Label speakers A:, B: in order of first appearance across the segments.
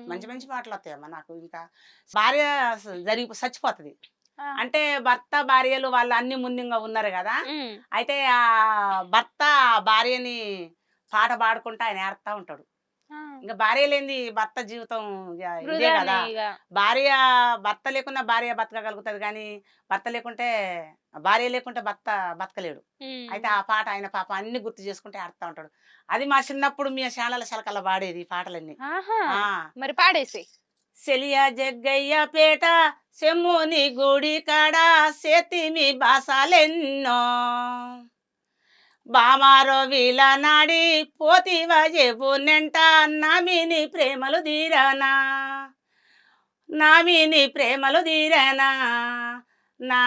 A: మంచి
B: హ్మ్.
A: మంచి పాటలు వస్తాయమ్మా నాకు. ఇంకా భార్య చచ్చిపోతది.
B: ఆ!
A: అంటే భర్త, భార్యలు వాళ్ళు అన్యోన్యంగా ఉన్నారు గదా!
B: హ్మ్.
A: అయితే భర్త ఆ భార్యని పాట పాడుకుంటా ఆయన ఏడతా ఉంటాడు.
B: ఆ!
A: ఇంక భార్య లేనిది భర్త జీవితం ఇదే
B: వృధానే
A: గదా!
B: ఇగ.
A: భార్య భర్త లేకున్నా భార్య బతకగలుగుతది గానీ, భర్త లేకుంటే భార్య లేకుంటే భర్త బతకలేడు. అయితే
B: హ్మ్.
A: ఆ పాట ఆయన పాపం అన్నీ గుర్తు చేసుకుంటే ఏడతా ఉంటాడు. అది మా చిన్నప్పుడు మీ శాలల శలకల్లో పాడేది ఈ పాటలన్నీ.
B: ఆహా!
A: ఆ!
B: మరి పాడేసేయి.
A: సెలియా జగ్గయ్య పేట శంభుని గుడి కాడ సేతిమి బాసాలెన్నో బామారో వీల నాడి పోతివ జేబునెంట నామిని ప్రేమలు దీరానా నామిని ప్రేమలు దీరానా నా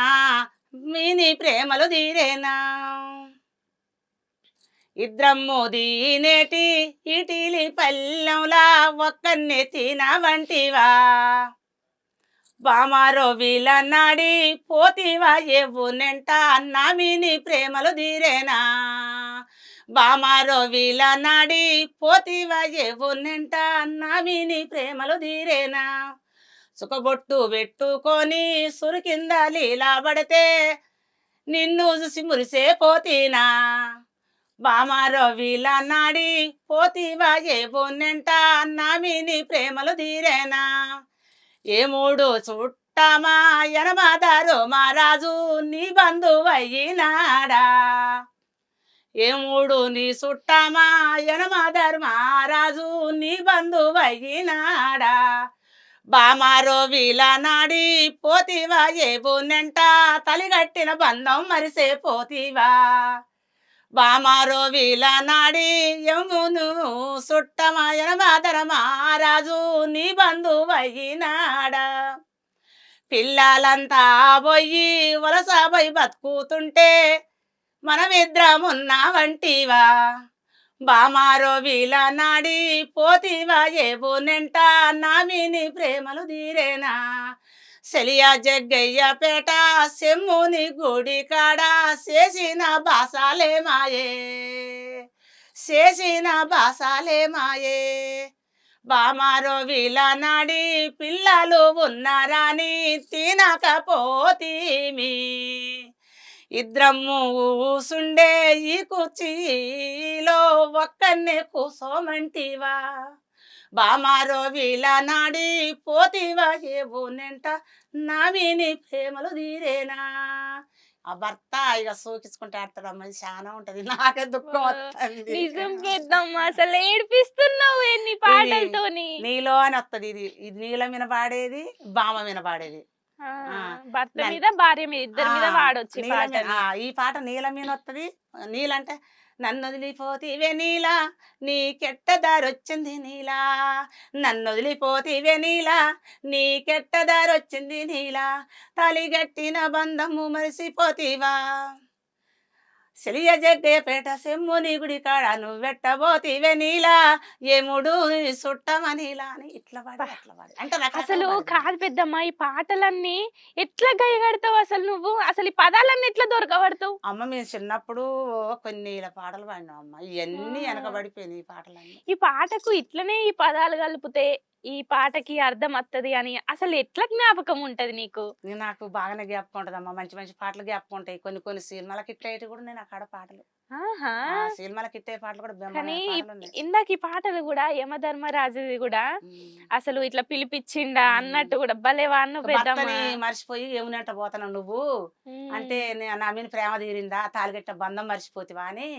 A: మిని ప్రేమలు దీరేనా ఇద్రమ్ము దీనేటి ఇటిలి పల్లెంలా ఒక్కన్నే తినవంటివా బామారో వీలన్నాడి పోతివా ఏవునెంట నామిని ప్రేమలు దీరేనా బామారో వీలన్నాడి పోతివా ఏవునెంట నామిని ప్రేమలు దీరేనా సుఖబొట్టు పెట్టుకొని సురికింద లీలా పడితే నిన్ను చూసి మురిసే పోతీనా బామారో వీలన్నాడి పోతివా ఏవునెంట నామిని ప్రేమలు దీరేనా ఏ మూడు చుట్టమా ఎనమాదారు మహారాజు నీ బంధువయ్యినాడా ఏ మూడు నీ చుట్టమా ఎనమాదారు మహారాజు నీ బంధువయ్యినాడా బామారో వీల నాడి పోతివా ఏబునెంట తలిగట్టిన బంధం మరిసే పోతివా బామారో వీల నాడి యమును సుట్టమాయన మాదర మహారాజు నీ బంధువయ్యినాడా పిల్లలంతా పోయి వలస పోయి బతుకుతుంటే మనమిద్దరమున్నా వంటివా బామారో వీల నాడి పోతివా ఏబునెంట నామిని ప్రేమలు దీరేనా సెలియా జగ్గయ్య పేట సెమ్ముని గుడి కాడ చేసిన బాసాలే మాయే చేసిన బాసాలే మాయే బామారో వీల నాడి పిల్లలు ఉన్నారాని తినకపోతీమి ఇద్రమ్ము ఊసుండే ఈ కుర్చీలో ఒక్కన్నే కూసోమంటివా బామారో వీల నాడి పోతివా ఏబునెంట నామిని ప్రేమలు తీరేనా ఆ భర్త ఇక సోకించుకుంటే ఆడతాడమ్మా చాలా ఉంటది నాకే దుఃఖం
B: ఓహ్!
A: వస్తుంది
B: నిజం పెద్దమ్మ. అసలు ఏడిపిస్తున్నావు ఎన్ని
A: ఇది
B: పాటలతోని.
A: నీలో అని వస్తుంది ఇది నీల మీద పాడేది బామ మీద పాడేది
B: ఆ!
A: ఆ
B: భర్త
A: నన్
B: మీద, భార్య మీద
A: ఆ!
B: ఇద్దరి మీద వాడొచ్చు ఈ
A: నీలమే
B: పాటని.
A: ఈ పాట నీలమీనొత్తది. నీలంటే నన్నొదిలిపోతివే నీలా నీకెట్ట దారొచ్చింది నీలా నన్నొదిలిపోతివే నీలా నీకెట్ట దారొచ్చింది నీలా తాళిగట్టిన బంధము మరిసిపోతివా సెలియ జగ్గేపేట సెమ్ముని గుడి కాడ నువ్వెట్టబోతివే నీలా ఏముడు సుట్టమనీలా అని ఇట్లా పాడి
B: అబ్బా!
A: అట్లా పాడి అంటే రకరకాల
B: అసలు
A: పాడదమ్మా
B: కాదు పెద్దమ్మ ఈ పాటలన్నీ ఎట్లా గయగడతావు అసలు నువ్వు? అసలు ఈ పదాలన్నీ ఎట్లా దొరకబడతావు?
A: అమ్మ మేము చిన్నప్పుడు కొన్ని ఇలా పాటలు పాడినాం అమ్మ ఇవన్నీ
B: ఆ!
A: వెనకబడిపోయినాయి ఈ పాటలన్నీ
B: ఈ పాటకు ఇట్లనే ఈ పదాలు కలిపితే ఈ పాటకి అర్థం వత్తది అని అసలు ఎట్లా జ్ఞాపకం ఉంటది నీకు?
A: నాకు బాగానే జ్ఞాపకం ఉంటదమ్మా మంచి మంచి పాటలు జ్ఞాపకం ఉంటాయి కొన్ని కొన్ని సినిమాలకు హిట్ అయ్యేటి కూడా నేను అక్కడ పాటలు
B: ఆహా!
A: సినిమాలకు హిట్ అయ్యే పాటలు కూడా
B: కానీ
A: బ్రహ్మాండమైన పాటలు ఉన్నాయి
B: ఇందాక ఈ పాటలు గూడా యమధర్మరాజుది గూడా
A: ఉమ్,
B: అసలు ఇట్లా పిలిపిచ్చిండా
A: ఉమ్.
B: అన్నట్టు గూడా భలే వాడినవు పెద్దమ్మ.
A: భర్తని మర్చిపోయి ఏమునంట పోతున్నావు నువ్వు అంటే
B: హ్మ్.
A: నా మీద ప్రేమ తీరిందా తాలిగట్ట బంధం మర్చిపోతివా అని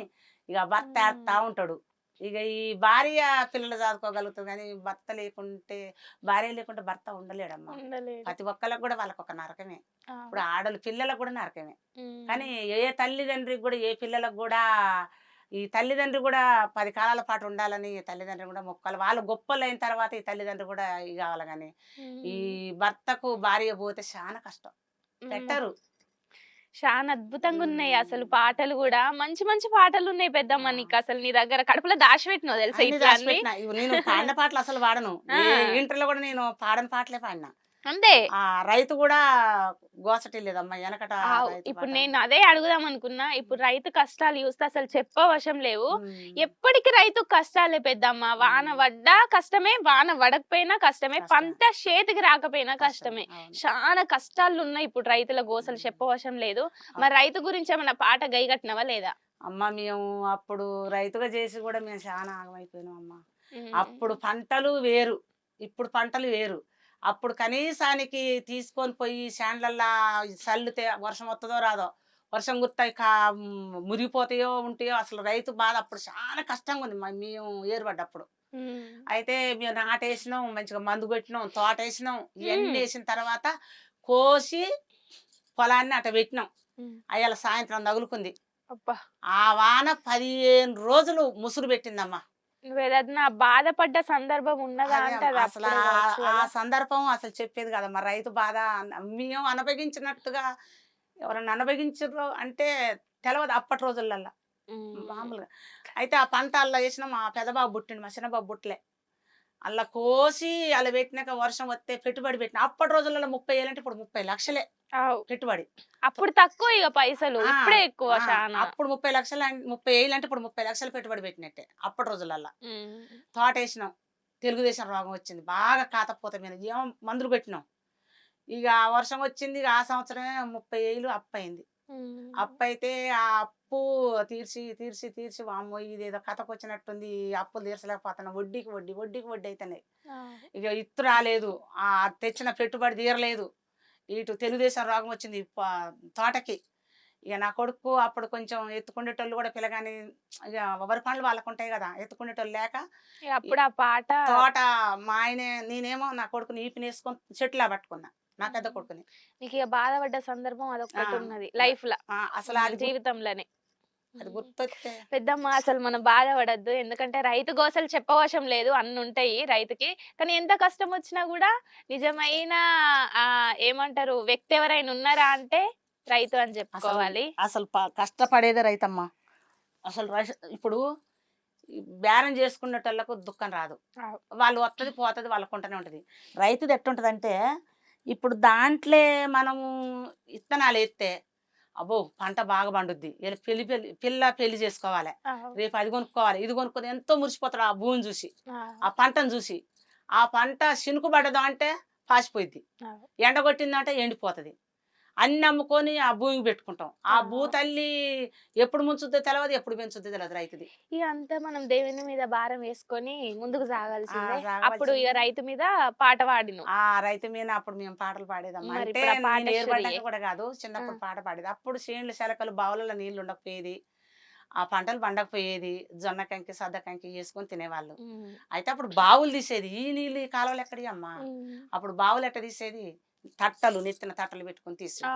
A: ఇక భర్త ఏడతా
B: హ్మ్.
A: ఉంటాడు ఇక ఈ భార్య పిల్లలు చదువుకోగలుగుతుంది కానీ భర్త లేకుంటే భార్య లేకుంటే భర్త ఉండలేడమ్మా
B: ఉండలేడు.
A: ప్రతి ఒక్కళ్ళకి కూడా వాళ్ళకి ఒక నరకమే ఇప్పుడు
B: అవును.
A: ఆడలు పిల్లలకు కూడా నరకమే
B: హ్మ్.
A: కానీ ఏ తల్లిదండ్రికి కూడా ఏ పిల్లలకు కూడా ఈ తల్లిదండ్రి కూడా 10 కాలాల పాటు ఉండాలని తల్లిదండ్రులు కూడా మొక్కలు వాళ్ళు గొప్పలు అయిన తర్వాత ఈ తల్లిదండ్రులు కూడా ఇది కావాలి కానీ ఈ
B: హ్మ్.
A: భర్తకు భార్య పోతే చాలా కష్టం
B: అమ్మో!
A: పెట్టరు
B: చానా అద్భుతంగున్నయి అసలు
A: ఉమ్.
B: పాటలు గూడా. మంచి మంచి పాటలున్నయి
A: ఆ.
B: పెద్దమ్మ నీకసలు నీ దగ్గర కడుపులో దాచిపెట్టినవు తెలుసా
A: అన్ని
B: ఇట్లన్నీ?
A: దాచిపెట్టిన ఇవి నేను పాడిన పాటలు అసలు పాడను
B: ఆ!
A: ఏ ఇంటర్లో కూడా నేను పాడని పాటలే పాడిన
B: అంతే.
A: రైతు కూడా గోసటి లేదమ్మా వెనకట రైతు
B: ఇప్పుడు
A: బాట.
B: నేను అదే అడుగుదాం అనుకున్నా. ఇప్పుడు రైతు కష్టాలు చూస్తే అసలు చెప్పవశం లేవు.
A: ఉమ్,
B: ఎప్పటికి రైతు కష్టాలే పెద్దమ్మ. వాన పడ్డా కష్టమే, వాన పడకపోయినా కష్టమే,
A: కష్టమే.
B: పంట చేతికి రాకపోయినా కష్టమే.
A: అవును.
B: చాలా కష్టాలు ఉన్నాయి ఇప్పుడు రైతుల గోసలు చెప్పవశం లేదు. మరి రైతు గురించి ఏమన్నా పాట గైగట్టినవా లేదా?
A: అమ్మ మేము అప్పుడు రైతుగా చేసి కూడా మేము చాలా ఆగమైపోయినాం అమ్మ.
B: హ్మ్.
A: అప్పుడు పంటలు వేరు, ఇప్పుడు పంటలు వేరు. అప్పుడు కనీసానికి తీసుకొని పోయి చేన్లల్లా చల్లితే వర్షం వస్తుందో రాదో, వర్షం గుర్తాయి మురిగిపోతాయో ఉంటాయో, అసలు రైతు బాధ అప్పుడు చాలా కష్టంగా ఉంది మేము ఏరుపడ్డప్పుడు.
B: హ్మ్.
A: అయితే మేము నాటేసినాం, మంచిగా మందు కొట్టినాం, తోట వేసినాం, ఇవన్నీ
B: హ్మ్.
A: వేసిన తర్వాత కోసి పొలాన్ని అట్ట పెట్టినాం.
B: హ్మ్.
A: అయ్యాల సాయంత్రం తగులుకుంది.
B: అబ్బా!
A: ఆ వాన 15 రోజులు ముసురు పెట్టిందమ్మా.
B: నువ్వేదన్నా బాధపడ్డ సందర్భం ఉన్నదా
A: అదే
B: అంటే అది
A: అసలు
B: అప్పుడే కావచ్చు
A: ఆ
B: కదా!
A: సందర్భం అసలు చెప్పేది కదమ్మా. రైతు బాధ మేము అనుభవించినట్టుగా ఎవరన్నా అనుభవించరు అంటే తెలవదు అప్పటి రోజులల్లా
B: హ్మ్.
A: మామూలుగా. అయితే ఆ పంట అలా వేసినాం. మా పెద్దబాబు పుట్టిండు, మా చిన్నబాబు పుట్టలే. అలా కోసి అలా పెట్టినాక వర్షం వస్తే పెట్టుబడి పెట్టిన అప్పటి రోజులలో 30,000 అంటే ఇప్పుడు 30 లక్షలే
B: అవు.
A: పెట్టుబడి.
B: అప్పుడు తక్కువ ఇగ పైసలు.
A: ఆ!
B: ఇప్పుడే ఎక్కువ
A: ఆ!
B: శానా.
A: అప్పుడు 30 లక్షలు 30,000 అంటే ఇప్పుడు 30 లక్షలు పెట్టుబడి పెట్టినట్టే అప్పటి రోజులల్లా.
B: హ్మ్.
A: తోటేసినాం. తెలుగుదేశం రోగం వచ్చింది. బాగా కాతపోత మీద ఏమో మందులు పెట్టినాం. ఇక ఆ వర్షం వచ్చింది. ఇక ఆ సంవత్సరమే 30,000 అప్పయింది.
B: హ్మ్.
A: అప్పయితే ఆ అప్పు తీర్చి, తీర్చి, తీర్చి వామ్మో! ఇదేదో కథకొచ్చినట్టుంది. ఈ అప్పులు తీర్చలేకపోతున్నా. వడ్డీకి వడ్డీ, వడ్డీకి వడ్డీ అయితున్నాయి.
B: ఆ!
A: ఇక ఇత్తు రాలేదు. తెచ్చిన పెట్టుబడి తీరలేదు. ఇటు తెలుగుదేశం రోగం వచ్చింది తోటకి. ఇక నా కొడుకు అప్పుడు కొంచెం ఎత్తుకునేటోళ్ళు కూడా పిల్లగాని ఇక ఎవరి పనులు వాళ్ళకుంటాయి కదా! ఎత్తుకునేటోళ్ళు లేక
B: ఇగ
A: ఈ
B: అప్పుడు ఆ పాట
A: తోట మా ఆయనే నేనేమో నా కొడుకుని ఈపినేసుకొని చెట్టులా పట్టుకున్నా. నా పెద్ద
B: హ్మ్.
A: కొడుకుని.
B: నీకిగ బాధపడ్డ సందర్భం
A: ఆ!
B: అదొక్కటున్నది
A: న
B: లైఫ్‌ల.
A: అసలు అది
B: జీవితంలోనే.
A: అది
B: హ్మ్.
A: గుర్తొస్తే
B: పెద్దమ్మ అసలు మనం బాధపడొద్దు. ఎందుకంటే రైతు గోసలు చెప్పవశం లేదు. అన్నుంటాయి రైతుకి. కానీ ఎంత కష్టమొచ్చినా గూడా నిజమైన ఏమంటారు వ్యక్తి ఎవరైనా ఉన్నారా అంటే రైతు అని
A: అసలు
B: జెప్పుకోవాలి.
A: అసలు కష్టపడేదే రైతమ్మా. అసలు ఇప్పుడు ఈ బేరం చేసుకునేటోళ్ళకు దుఃఖం రాదు.
B: అవు.
A: వాళ్ళు వత్తది, పోతది వాళ్ళకుంటనే ఉంటది. రైతుది ఎట్టుంటదంటే, ఇప్పుడు దాంట్లే మనము ఇత్తనాలేత్తే, అబ్బో! పంట బాగా పండుద్ది. ఈళ్ళ పెళ్లి చేసుకోవాలె.
B: అవు.
A: రేపు అది కొనుక్కోవాలి, ఇది కొనుక్కొని ఎంతో మురిసిపోతారు ఆ భూమిని చూసి,
B: ఆ!
A: ఆ పంటను చూసి. ఆ పంట చినుకు పడ్డదు అంటే పాసిపోయిద్ది.
B: అవు.
A: ఎండ కొట్టిందంటే ఎండిపోతది. అన్ని అమ్ముకొని ఆ భూమికి పెట్టుకుంటాం. ఆ
B: ఆ!
A: భూతల్లి ఎప్పుడు ముంచుద్దో తెలవదు, ఎప్పుడు పెంచుద్దో తెలవదు రైతుది.
B: ఇగ అంతా మనం దేవుని మీద భారం వేసుకొని ముందుకు సాగాల్సిందే. అప్పుడు ఇగ
A: సాగవలసిందే.
B: రైతు మీద పాట పాడినవు.
A: రైతు మీద అప్పుడు మేము పాటలు పాడేదమ్మా. అంటే
B: మరిప్పుడు ఆ పాట
A: నేను
B: షురియే.
A: ఏర్పడ్డాక కూడా కాదు,
B: ఆ!
A: చిన్నప్పుడు పాట పాడేది. అప్పుడు చేన్లు, చెలకలు, బావులలో నీళ్లు ఉండకపోయేది. ఆ పంటలు పండకపోయేది. జొన్న కంకి, సద్ద కంకి చేసుకొని తినేవాళ్ళు.
B: హ్మ్.
A: అయితే అప్పుడు బావులు తీసేది. ఈ నీళ్ళు ఈ కాలువలు ఎక్కడియమ్మా?
B: హ్మ్.
A: అప్పుడు బావులు ఎట్ట తీసేది? తట్టలు, నెత్తిన తట్టలు పెట్టుకొని
B: ఆ!
A: తీసేది.